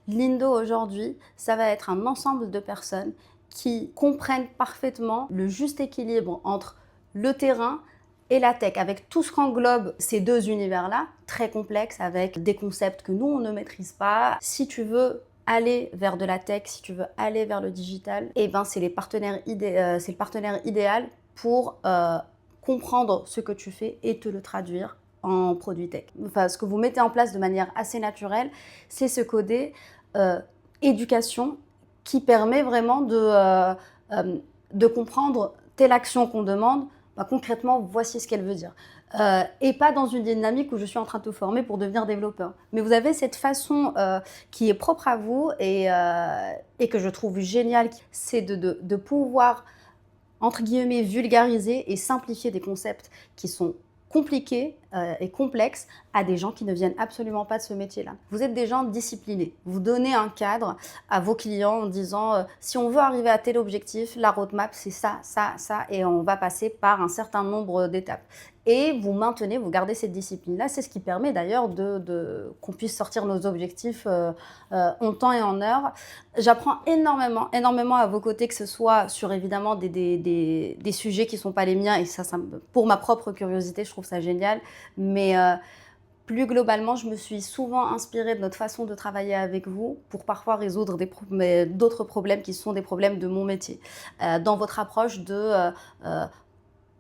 Lindo aujourd'hui, ça va être un ensemble de personnes qui comprennent parfaitement le juste équilibre entre le terrain et la tech, avec tout ce qu'englobe ces deux univers-là, très complexes, avec des concepts que nous, on ne maîtrise pas. Si tu veux aller vers de la tech, si tu veux aller vers le digital, eh ben, c'est le partenaire idéal pour comprendre ce que tu fais et te le traduire en produit tech. Enfin, ce que vous mettez en place de manière assez naturelle, c'est ce codé éducation qui permet vraiment de comprendre telle action qu'on demande, bah, concrètement, voici ce qu'elle veut dire. Et pas dans une dynamique où je suis en train de te former pour devenir développeur. Mais vous avez cette façon qui est propre à vous et que je trouve géniale, c'est de pouvoir, entre guillemets, vulgariser et simplifier des concepts qui sont compliqués et complexes à des gens qui ne viennent absolument pas de ce métier-là. Vous êtes des gens disciplinés. Vous donnez un cadre à vos clients en disant si on veut arriver à tel objectif, la roadmap c'est ça, ça, ça, et on va passer par un certain nombre d'étapes. Et vous maintenez, vous gardez cette discipline-là. C'est ce qui permet d'ailleurs qu'on puisse sortir nos objectifs en temps et en heure. J'apprends énormément, énormément à vos côtés, que ce soit sur évidemment des sujets qui ne sont pas les miens, et ça, pour ma propre curiosité, je trouve ça génial. Mais plus globalement, je me suis souvent inspirée de notre façon de travailler avec vous pour parfois résoudre d'autres problèmes qui sont des problèmes de mon métier. Dans votre approche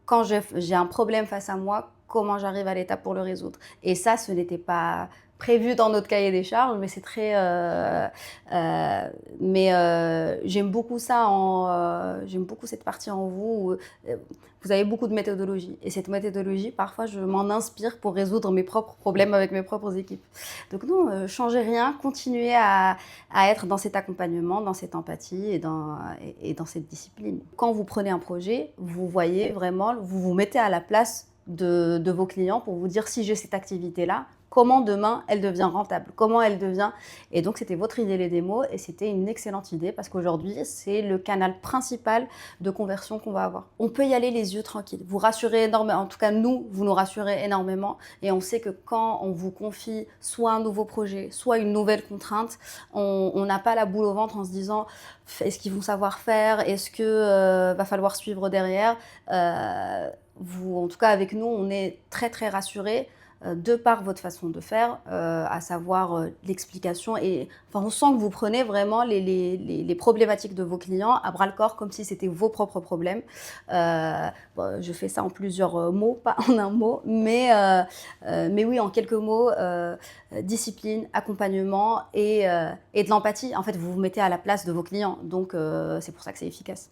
quand j'ai un problème face à moi, comment j'arrive à l'étape pour le résoudre. Et ça, ce n'était pas prévu dans notre cahier des charges, mais c'est très... j'aime beaucoup ça, j'aime beaucoup cette partie en vous où vous avez beaucoup de méthodologie. Et cette méthodologie, parfois, je m'en inspire pour résoudre mes propres problèmes avec mes propres équipes. Donc non, changez rien, continuez à être dans cet accompagnement, dans cette empathie et dans cette discipline. Quand vous prenez un projet, vous voyez vraiment, vous vous mettez à la place de vos clients pour vous dire si j'ai cette activité-là, comment demain elle devient rentable, comment elle devient... Et donc c'était votre idée les démos et c'était une excellente idée parce qu'aujourd'hui c'est le canal principal de conversion qu'on va avoir. On peut y aller les yeux tranquilles, vous rassurez énormément, en tout cas nous, vous nous rassurez énormément et on sait que quand on vous confie soit un nouveau projet, soit une nouvelle contrainte, on n'a pas la boule au ventre en se disant est-ce qu'ils vont savoir faire, est-ce que va falloir suivre derrière. En tout cas avec nous, on est très très rassurés de par votre façon de faire, à savoir l'explication. Et enfin, on sent que vous prenez vraiment les problématiques de vos clients à bras le corps, comme si c'était vos propres problèmes. Bon, je fais ça en plusieurs mots, pas en un mot, mais oui, en quelques mots, discipline, accompagnement et de l'empathie. En fait, vous vous mettez à la place de vos clients, donc c'est pour ça que c'est efficace.